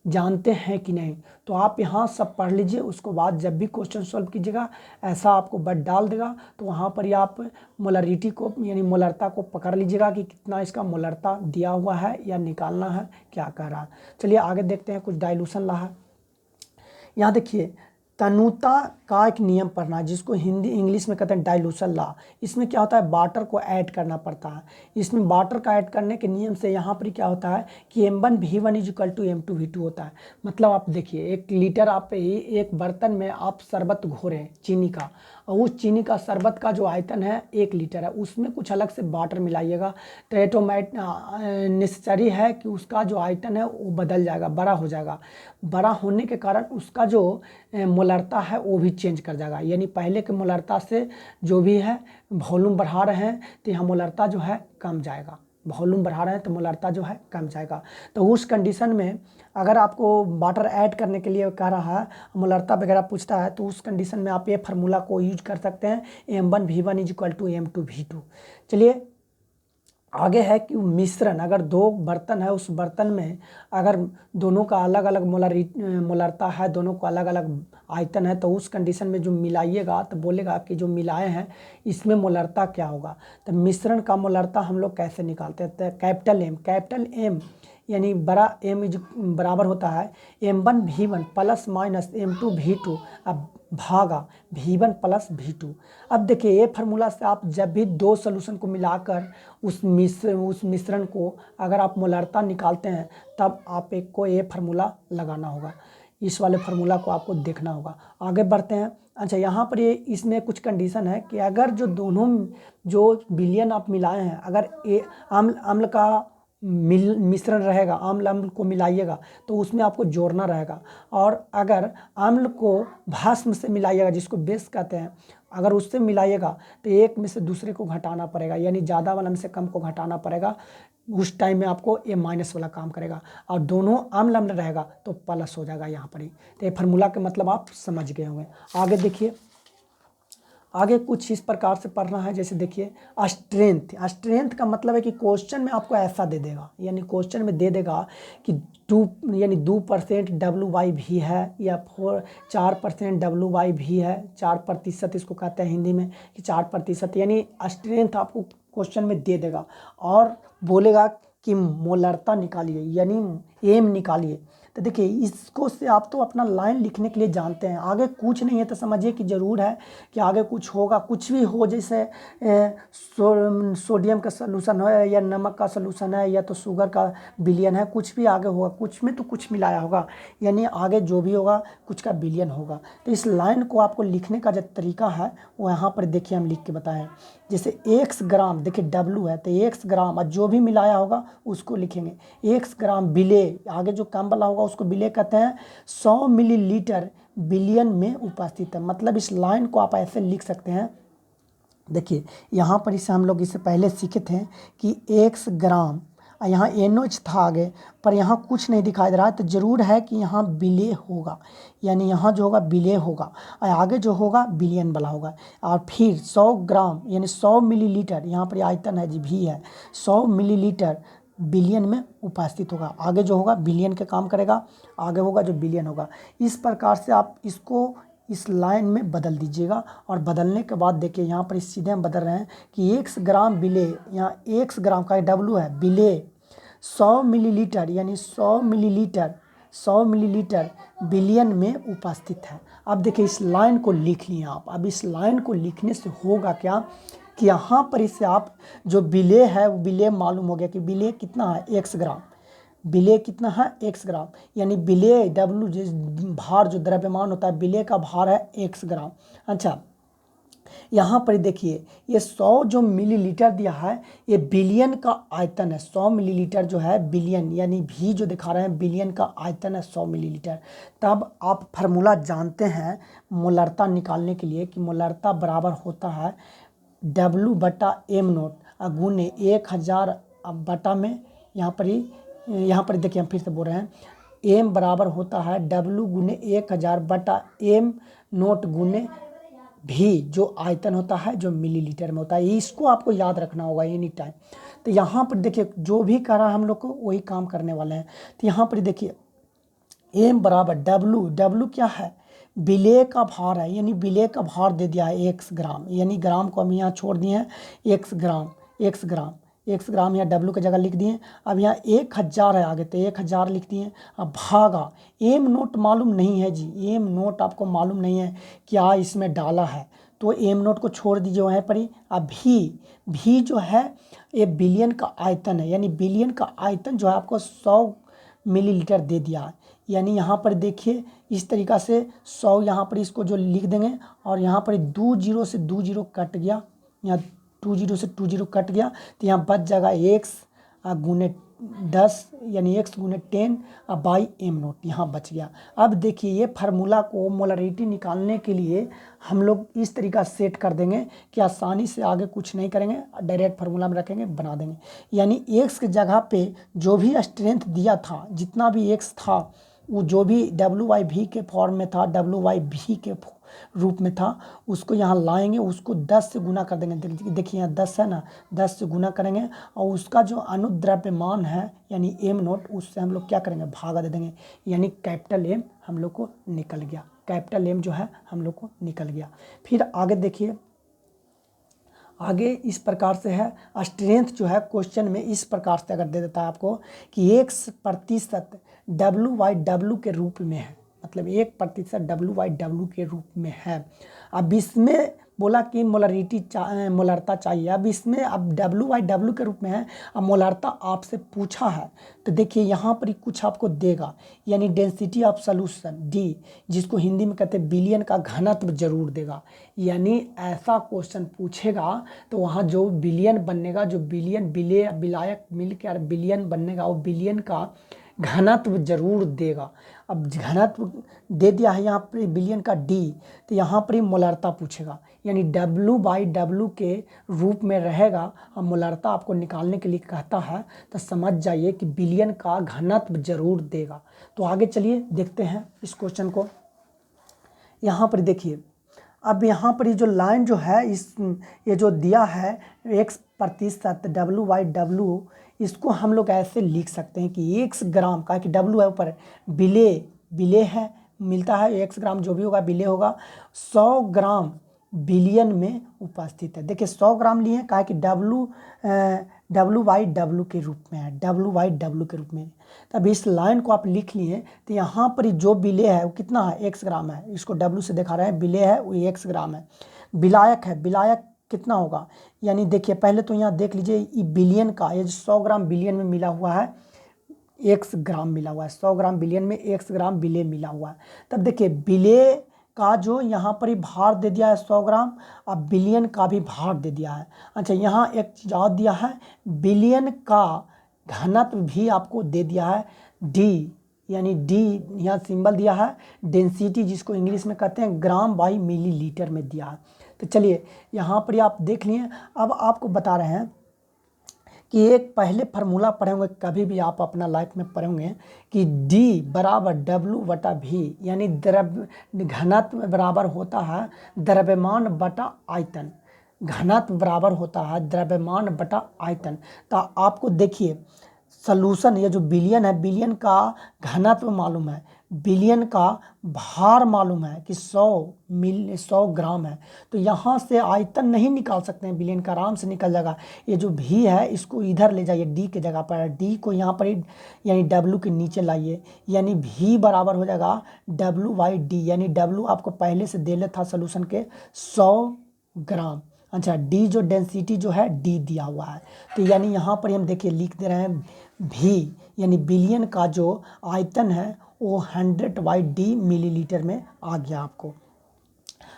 जानते हैं कि नहीं। तो आप यहाँ सब पढ़ लीजिए, उसको बाद जब भी क्वेश्चन सॉल्व कीजिएगा ऐसा आपको वर्ड डाल देगा तो वहाँ पर ही आप मोलरिटी को यानी मोलरता को पकड़ लीजिएगा कि कितना इसका मोलरता दिया हुआ है या निकालना है, क्या कह रहा है। चलिए आगे देखते हैं, कुछ डाइल्यूशन ला है। यहाँ देखिए तनुता का एक नियम पढ़ना है जिसको हिंदी इंग्लिश में कहते हैं डाइल्यूशन लॉ। इसमें क्या होता है, वाटर को ऐड करना पड़ता है। इसमें वाटर का ऐड करने के नियम से यहाँ पर क्या होता है कि m1v1 = m2v2 होता है। मतलब आप देखिए 1 लीटर आप एक बर्तन में आप शरबत घोरें चीनी का, और उस चीनी का शरबत का जो आयतन है 1 लीटर है, उसमें कुछ अलग से वाटर मिलाइएगा तो ऑटोमेटिक नेसेसरी है कि उसका जो आयतन है वो बदल जाएगा, बड़ा हो जाएगा। बड़ा होने के कारण उसका जो मोलरता है वो भी चेंज कर जाएगा, यानी पहले के मोलरता से जो भी है वॉल्यूम बढ़ा रहे हैं तो यहाँ मोलरता जो है कम जाएगा, वॉल्यूम बढ़ा रहे हैं तो मोलरता जो है कम जाएगा। तो उस कंडीशन में अगर आपको वाटर ऐड करने के लिए कह रहा है, मोलरता वगैरह पूछता है, तो उस कंडीशन में आप ये फार्मूला को यूज कर सकते हैं, m1v1 = m2v2। चलिए आगे है कि मिश्रण, अगर 2 बर्तन है उस बर्तन में अगर दोनों का अलग अलग मोलरता है, दोनों को अलग अलग आयतन है, तो उस कंडीशन में जो मिलाइएगा तो बोलेगा कि जो मिलाए हैं इसमें मोलरता क्या होगा। तो मिश्रण का मोलरता हम लोग कैसे निकालते हैं, तो कैपिटल M यानी बड़ा M बराबर होता है m1v1 ± m2v2 अब भागा v1 + v2। अब देखिए ये फार्मूला से आप जब भी 2 सॉल्यूशन को मिलाकर उस मिश्रण को अगर आप मोलरता निकालते हैं तब आप एक को ये फार्मूला लगाना होगा, इस वाले फार्मूला को आपको देखना होगा। आगे बढ़ते हैं। अच्छा, यहाँ पर ये इसमें कुछ कंडीशन है कि अगर जो दोनों जो विलयन आप मिलाए हैं, अगर अम्ल का मिश्रण रहेगा, अम्ल को मिलाइएगा तो उसमें आपको जोड़ना रहेगा, और अगर अम्ल को भस्म से मिलाइएगा जिसको बेस कहते हैं, अगर उससे मिलाइएगा तो एक में से दूसरे को घटाना पड़ेगा, यानी ज़्यादा वाला में से कम को घटाना पड़ेगा। उस टाइम में आपको ये माइनस वाला काम करेगा, और दोनों अम्ल रहेगा तो प्लस हो जाएगा यहाँ पर ही। तो ये फार्मूला का मतलब आप समझ गए होंगे। आगे देखिए, आगे कुछ इस प्रकार से पढ़ना है, जैसे देखिए स्ट्रेंथ का मतलब है कि क्वेश्चन में आपको ऐसा दे देगा, यानी क्वेश्चन में दे देगा कि 2% WYV है या 4% WYV है, 4% इसको कहते हैं हिंदी में कि 4%, यानी स्ट्रेंथ आपको क्वेश्चन में दे देगा और बोलेगा कि मोलरता निकालिए यानी एम निकालिए। तो देखिए इसको से आप तो अपना लाइन लिखने के लिए जानते हैं, आगे कुछ नहीं है तो समझिए कि ज़रूर है कि आगे कुछ होगा, कुछ भी हो, जैसे सोडियम का सलूशन है या नमक का सलूशन है या तो शुगर का विलयन है, कुछ भी आगे होगा, कुछ में तो कुछ मिलाया होगा, यानी आगे जो भी होगा कुछ का विलयन होगा। तो इस लाइन को आपको लिखने का जो तरीका है वो यहाँ पर देखिए हम लिख के बताएं। जैसे x ग्राम, देखिए W है तो x ग्राम, और जो भी मिलाया होगा उसको लिखेंगे x ग्राम बिले, आगे जो काम वाला होगा उसको बिले कहते हैं। 100 मिलीलीटर बिलियन में उपस्थित है, मतलब इस लाइन को आप ऐसे लिख सकते हैं। देखिए यहाँ पर इसे हम लोग इससे पहले सीखे थे कि x ग्राम, यहाँ NH था आगे पर यहाँ कुछ नहीं दिखाई दे रहा है, तो ज़रूर है कि यहाँ बिले होगा, यानी यहाँ जो होगा बिले होगा और आगे जो होगा बिलियन वाला होगा। और फिर 100 ग्राम यानी 100 मिलीलीटर, यहाँ पर आयतन है जी भी है, 100 मिलीलीटर बिलियन में उपस्थित होगा, आगे जो होगा बिलियन के काम करेगा, आगे होगा जो बिलियन होगा। इस प्रकार से आप इसको इस लाइन में बदल दीजिएगा, और बदलने के बाद देखिए यहाँ पर सीधे हम बदल रहे हैं कि x ग्राम बिले, यहाँ x ग्राम का W है बिले 100 मिलीलीटर यानी 100 मिलीलीटर बिलियन में उपस्थित है। अब देखिए इस लाइन को लिख लिए आप। अब इस लाइन को लिखने से होगा क्या कि यहाँ पर इससे आप जो विलेय है वो विलेय मालूम हो गया कि विलेय कितना है, x ग्राम। विलेय कितना है, x ग्राम, यानी विलेय W जिस भार जो द्रव्यमान होता है विलेय का भार है x ग्राम। अच्छा, यहाँ पर देखिए ये 100 जो मिलीलीटर दिया है ये बिलियन का आयतन है। 100 मिलीलीटर जो है बिलियन, यानी भी जो दिखा रहे हैं बिलियन का आयतन है 100 मिलीलीटर। तब आप फार्मूला जानते हैं मोलरता निकालने के लिए कि मोलरता बराबर होता है W/m0 गुने 1000 बटा में, यहाँ पर देखिए हम फिर से बोल रहे हैं m बराबर होता है W गुने 1000/m0 गुने भी जो आयतन होता है जो मिलीलीटर में होता है। इसको आपको याद रखना होगा एनी टाइम। तो यहाँ पर देखिए जो भी कह रहा है हम लोग को वही काम करने वाले हैं। तो यहाँ पर देखिए m बराबर W क्या है, विलेय का भार है, यानी विलेय का भार दे दिया है x ग्राम, यानी ग्राम को हम यहाँ छोड़ दिए हैं x ग्राम यहाँ W की जगह लिख दिए। अब यहाँ 1000 है आगे तो 1000 लिख दिए। अब भागा m नोट मालूम नहीं है जी, m नोट आपको मालूम नहीं है क्या इसमें डाला है, तो m नोट को छोड़ दीजिए वहाँ पर ही। अब भी जो है ये बिलियन का आयतन है, यानी बिलियन का आयतन जो है आपको 100 मिलीलीटर दे दिया है। यानी यहाँ पर देखिए इस तरीक़ा से 100 यहाँ पर इसको जो लिख देंगे और यहाँ पर 2 0 से 2 0 कट गया, यहाँ 2 0 से 2 0 कट गया तो यहाँ बच जाएगा x गुने 10 यानी x गुने 10 बाई m नोट यहाँ बच गया। अब देखिए ये फार्मूला को मोलरिटी निकालने के लिए हम लोग इस तरीका सेट कर देंगे कि आसानी से आगे कुछ नहीं करेंगे, डायरेक्ट फार्मूला में रखेंगे बना देंगे। यानी x की जगह पे जो भी स्ट्रेंथ दिया था, जितना भी x था वो जो भी W/v के फॉर्म में था, W/v के रूप में था, उसको यहाँ लाएंगे, उसको 10 से गुना कर देंगे। देखिए यहाँ 10 है ना, 10 से गुना करेंगे और उसका जो अनुद्रव्यमान है यानी m नोट, उससे हम लोग क्या करेंगे भागा दे देंगे, यानी कैपिटल M हम लोग को निकल गया। कैपिटल M जो है हम लोग को निकल गया। फिर आगे देखिए, आगे इस प्रकार से है स्ट्रेंथ जो है क्वेश्चन में इस प्रकार से अगर दे देता है आपको कि 1% W/W के रूप में है, मतलब 1% W/W के रूप में है। अब इसमें बोला कि मोलरता चाहिए। अब इसमें अब W/W के रूप में है, अब मोलरता आपसे पूछा है तो देखिए यहाँ पर ही कुछ आपको देगा, यानी डेंसिटी ऑफ सॉल्यूशन D, जिसको हिंदी में कहते हैं बिलियन का घनत्व जरूर देगा। यानी ऐसा क्वेश्चन पूछेगा तो वहाँ जो बिलियन बनेगा, जो विलायक मिलकर बिलियन बनेगा, वो बिलियन का घनत्व जरूर देगा। अब घनत्व दे दिया है यहाँ पर बिलियन का D, तो यहाँ पर ही मोलरता पूछेगा, यानी W/W के रूप में रहेगा। अब मोलरता आपको निकालने के लिए कहता है तो समझ जाइए कि बिलियन का घनत्व जरूर देगा। तो आगे चलिए देखते हैं इस क्वेश्चन को। यहाँ पर देखिए, अब यहाँ पर ये जो लाइन जो है ये जो दिया है 1% W/W, इसको हम लोग ऐसे लिख सकते हैं कि x ग्राम का, कि W है ऊपर, विलेय है, मिलता है x ग्राम जो भी होगा विलेय होगा, 100 ग्राम बिलियन में उपस्थित है। देखिए 100 ग्राम लिए कहा कि W/W के रूप में है, W/W के रूप में। तब इस लाइन को आप लिख लिए तो यहाँ पर जो विलेय है वो कितना है, x ग्राम है। इसको W से दिखा रहे हैं, विलेय है वो x ग्राम है। विलायक है, विलायक कितना होगा, यानी देखिए पहले तो यहाँ देख लीजिए ये बिलियन का, ये 100 ग्राम बिलियन में मिला हुआ है, x ग्राम मिला हुआ है, 100 ग्राम बिलियन में x ग्राम विलेय मिला हुआ है। तब देखिए विलेय का जो यहाँ पर ही भार दे दिया है 100 ग्राम, अब बिलियन का भी भार दे दिया है। अच्छा, यहाँ एक चीज़ और दिया है, बिलियन का घनत्व भी आपको दे दिया है D, यानी D यहाँ सिंबल दिया है, डेंसिटी जिसको इंग्लिश में कहते हैं ग्राम/मिलीलीटर में दिया है। तो चलिए यहाँ पर आप देख लिए। अब आपको बता रहे हैं कि एक पहले फार्मूला पढ़े होंगे, कभी भी आप अपना लाइफ में पढ़े होंगे कि D बराबर W/V, यानी घनत्व बराबर होता है द्रव्यमान बटा आयतन। घनत्व बराबर होता है द्रव्यमान बटा आयतन। तो आपको देखिए सॉल्यूशन, ये जो बिलियन है, बिलियन का घनत्व मालूम है, बिलियन का भार मालूम है कि 100 ग्राम है, तो यहाँ से आयतन नहीं निकाल सकते हैं, बिलियन का आराम से निकल जाएगा। ये जो भी है इसको इधर ले जाइए, डी के जगह पर, डी को यहाँ पर ही यानी डब्लू के नीचे लाइए, यानी भी बराबर हो जाएगा W/D, यानी डब्लू आपको पहले से दे था सोल्यूशन के 100 ग्राम। अच्छा, डी जो डेंसिटी जो है डी दिया हुआ है, तो यानी यहाँ पर हम देखिए लिख दे रहे हैं भी, यानी बिलियन का जो आयतन है वो 100/D मिलीलीटर में आ गया आपको।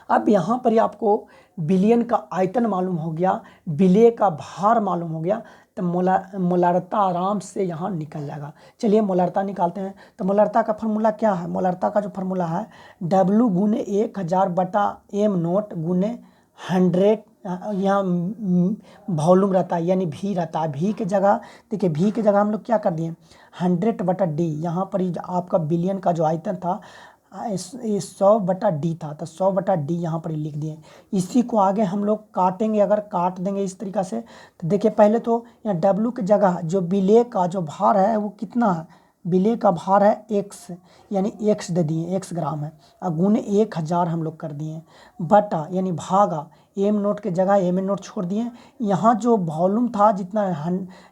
अब यहाँ पर ही आपको बिलियन का आयतन मालूम हो गया, बिलिय का भार मालूम हो गया, तो मोलारता आराम से यहाँ निकल जाएगा। चलिए मोलारता निकालते हैं। तो मोलारता का फार्मूला क्या है? मोलारता का जो फार्मूला है W गुने 1000 बटा m0 गुने 100, यहाँ वॉल्यूम रहता है यानी भी रहता है। भी के जगह देखिए, भी के जगह हम लोग क्या कर दिए 100/D, यहाँ पर ही आपका बिलियन का जो आयतन था ये 100/D था, तो 100/D यहाँ पर ही लिख दिए। इसी को आगे हम लोग काटेंगे, अगर काट देंगे इस तरीक़ा से, तो देखिए पहले तो यहाँ W की जगह जो बिलिय का जो भार है वो कितना है, बिलिय का भार है x, यानी x दे दिए, x ग्राम है, और गुने 1000 हम लोग कर दिए, बटा यानी भागा m0 के जगह m0 छोड़ दिए। यहाँ जो वॉल्यूम था जितना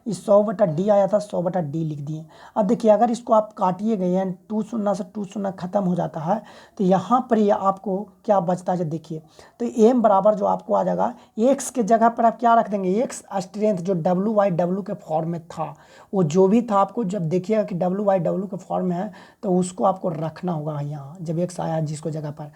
100/D आया था 100/D लिख दिए। अब देखिए अगर इसको आप काटिए गए यानी 2 शून्य से 2 शून्य खत्म हो जाता है, तो यहाँ पर ये आपको क्या बचता है देखिए, तो m बराबर जो आपको आ जाएगा x के जगह पर आप क्या रख देंगे, x स्ट्रेंथ जो W/W के फॉर्म में था, वो जो भी था आपको जब देखिएगा कि W/W के फॉर्म में है तो उसको आपको रखना होगा यहाँ जब x आया जिसको जगह पर,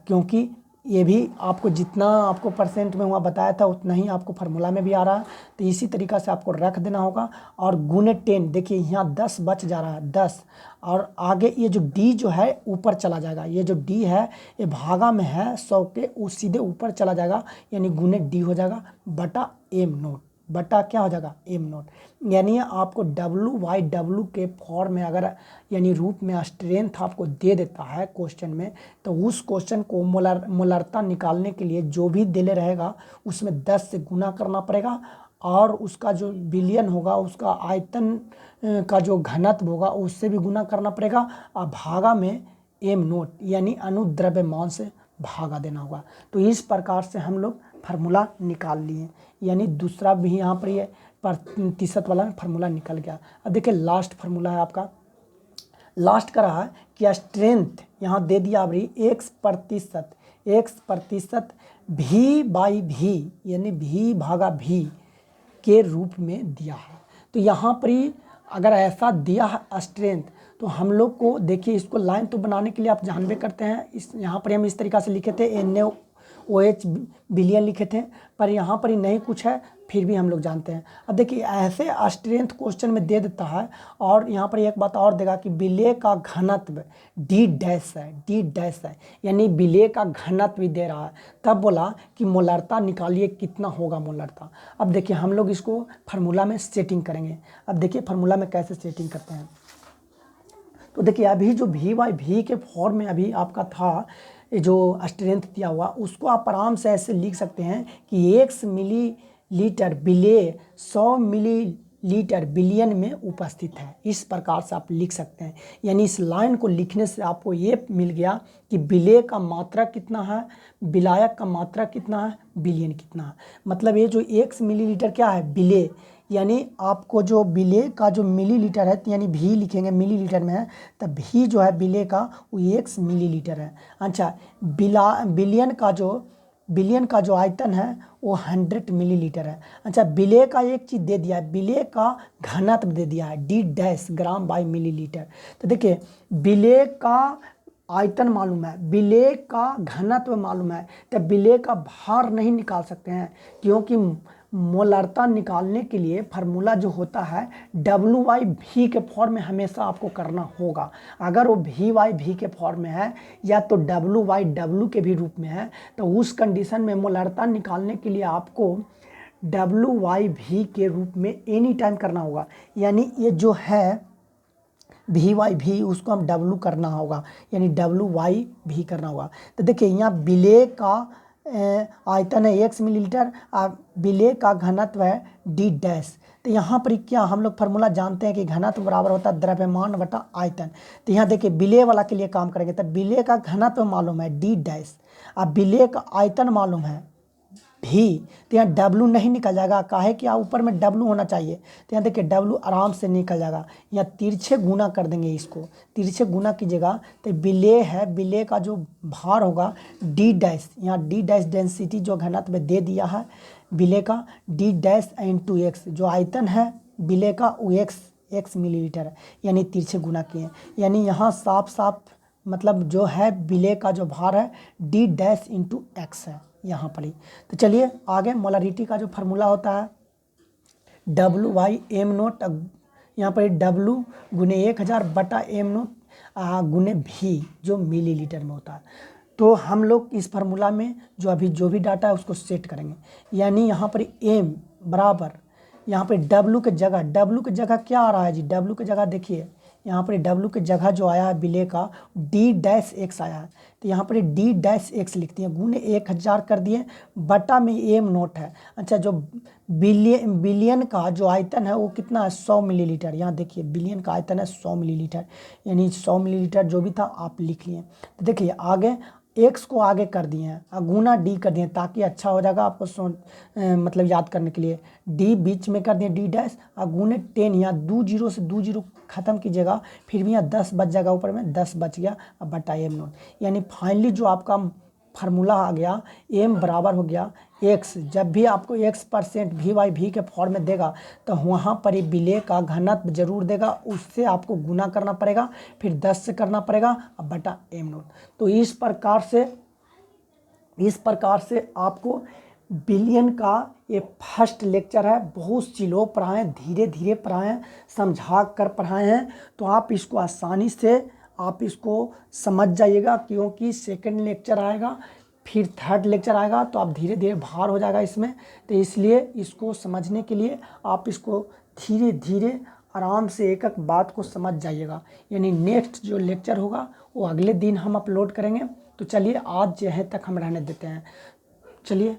क्योंकि ये भी आपको जितना आपको परसेंट में हुआ बताया था उतना ही आपको फार्मूला में भी आ रहा है, तो इसी तरीक़ा से आपको रख देना होगा। और गुने 10, देखिए यहाँ 10 बच जा रहा है 10, और आगे ये जो d जो है ऊपर चला जाएगा, ये जो d है ये भागा में है 100 के, वो सीधे ऊपर चला जाएगा, यानी गुने d हो जाएगा बटा m0, बटा क्या हो जाएगा m0, यानी आपको W/W के फॉर्म में अगर यानी रूप में स्ट्रेंथ आपको दे देता है क्वेश्चन में, तो उस क्वेश्चन को मोलारता निकालने के लिए जो भी दिले रहेगा उसमें 10 से गुना करना पड़ेगा, और उसका जो बिलियन होगा उसका आयतन का जो घनत्व होगा उससे भी गुना करना पड़ेगा, और भागा में m0 यानी अनुद्रव्यमान से भागा देना होगा। तो इस प्रकार से हम लोग फार्मूला निकाल लिए, यानी दूसरा भी यहाँ पर ये प्रतिशत वाला फार्मूला निकल गया। अब देखिए लास्ट फार्मूला है आपका, लास्ट का रहा है कि स्ट्रेंथ यहाँ दे दिया अभी x% V/V यानी V/V के रूप में दिया है। तो यहाँ पर ही अगर ऐसा दिया है स्ट्रेंथ, तो हम लोग को देखिए इसको लाइन तो बनाने के लिए आप जानबे करते हैं, इस यहाँ पर हम इस तरीक़ा से लिखे थे NaOH बिलियन लिखे थे, पर यहाँ पर ही नहीं कुछ है फिर भी हम लोग जानते हैं। अब देखिए ऐसे स्ट्रेंथ क्वेश्चन में दे देता है, और यहाँ पर एक बात और देगा कि बिलिय का घनत्व D' है, यानी बिलिय का घनत्व भी दे रहा है, तब बोला कि मोलारता निकालिए कितना होगा मोलारता। अब देखिए हम लोग इसको फार्मूला में सेटिंग करेंगे। अब देखिए फार्मूला में कैसे सेटिंग करते हैं, तो देखिए अभी जो V/V के फॉर्म में अभी आपका था जो स्ट्रेंथ दिया हुआ, उसको आप आराम से ऐसे लिख सकते हैं कि 1 मिलीलीटर बिलिय 100 मिलीलीटर बिलियन में उपस्थित है। इस प्रकार से आप लिख सकते हैं, यानी इस लाइन को लिखने से आपको ये मिल गया कि बिलिय का मात्रा कितना है, विलायक का मात्रा कितना है, बिलियन कितना है। मतलब ये जो 1 मिलीलीटर क्या है बिलिय, यानी आपको जो बिलिय का जो मिलीलीटर है, यानी भी लिखेंगे मिलीलीटर में है, तब भी जो है बिलिय का वो 1 मिलीलीटर है। अच्छा, बिलियन का जो आयतन है वो 100 मिलीलीटर है। अच्छा, बिलिय का एक चीज़ दे दिया है, बिलिय का घनत्व दे दिया है D' ग्राम/मिलीलीटर। तो देखिए बिलिय का आयतन मालूम है, बिलिय का घनत्व मालूम है, तो बिलिय का भार नहीं निकाल सकते हैं, क्योंकि मोलारता निकालने के लिए फार्मूला जो होता है W/V के फॉर्म में हमेशा आपको करना होगा। अगर वो V/V के फॉर्म में है या तो W/W के भी रूप में है, तो उस कंडीशन में मोलारता निकालने के लिए आपको W/V के रूप में एनी टाइम करना होगा, यानी ये जो है V/V उसको हम W करना होगा, यानी W/V करना होगा। तो देखिए यहाँ बिलिय का आयतन है 1 मिलीलीटर, बिलिय का घनत्व है D', तो यहाँ पर क्या हम लोग फार्मूला जानते हैं कि घनत्व बराबर होता है द्रव्यमान बटा आयतन। तो यहाँ देखिए विलेय वाला के लिए काम करेंगे, तो विलेय का घनत्व मालूम है डी डैश, अब विलेय का आयतन मालूम है भी, तो यहाँ डब्लू नहीं निकल जाएगा, काहे कि ऊपर में डब्लू होना चाहिए। तो यहाँ देखिए डब्लू आराम से निकल जाएगा, यहाँ तिरछे गुना कर देंगे, इसको तिरछे गुना कीजिएगा तो विलेय है, विलेय का जो भार होगा डी डैश, यहाँ डी डैश डेंसिटी जो घनत्व में दे दिया है विलेय का डी डैश इंटू एक्स, जो आयतन है विलेय का वो एक्स मिलीलीटर है, यानी तिरछे गुना किए, यानी यहाँ साफ साफ मतलब जो है विलेय का जो भार है डी डैश इंटू एक्स है यहाँ पर ही। तो चलिए आगे मोलारिटी का जो फार्मूला होता है डब्लू बाई एम नोट, यहाँ पर डब्लू गुने 1000 बटा एम नोट गुने भी जो मिलीलीटर में होता है। तो हम लोग इस फार्मूला में जो भी डाटा है उसको सेट करेंगे, यानी यहाँ पर एम बराबर यहाँ पर डब्लू के जगह क्या आ रहा है जी, डब्लू की जगह देखिए यहाँ पर डब्लू की जगह जो आया है विलेय का डी डैश एक्स आया है, तो यहाँ पर डी डैश एक्स लिखती है, गुने 1000 कर दिए, बटा में एम नोट है। अच्छा जो बिलियन का जो आयतन है वो कितना है 100 मिलीलीटर, यहाँ देखिए बिलियन का आयतन है 100 मिलीलीटर, यानी 100 मिलीलीटर जो भी था आप लिख लिए। तो देखिए आगे एक्स को आगे कर दिए हैं और गुना डी कर दिए ताकि अच्छा हो जाएगा आपको मतलब याद करने के लिए, डी बीच में कर दिए डी डैश और गुने 10, यहाँ 2 जीरो से 2 जीरो ख़त्म कीजिएगा, फिर भी यहाँ 10 बच जाएगा, ऊपर में 10 बच गया और बटा एम नोट, यानी फाइनली जो आपका फार्मूला आ गया एम बराबर हो गया एक्स। जब भी आपको x% v बाई भी के फॉर्म में देगा तो वहाँ पर ही विलेय का घनत्व जरूर देगा, उससे आपको गुना करना पड़ेगा, फिर 10 से करना पड़ेगा और बटा एम नोट। तो इस प्रकार से आपको बिलियन का ये फर्स्ट लेक्चर है, बहुत स्लो पढ़ाएँ, धीरे धीरे पढ़ाएँ, समझा कर पढ़ाए हैं, तो आप इसको आसानी से आप इसको समझ जाइएगा, क्योंकि सेकंड लेक्चर आएगा फिर थर्ड लेक्चर आएगा तो आप धीरे धीरे भार हो जाएगा इसमें। तो इसलिए इसको समझने के लिए आप इसको धीरे धीरे आराम से एक एक बात को समझ जाइएगा, यानी नेक्स्ट जो लेक्चर होगा वो अगले दिन हम अपलोड करेंगे। तो चलिए आज यहीं तक हम रहने देते हैं, चलिए।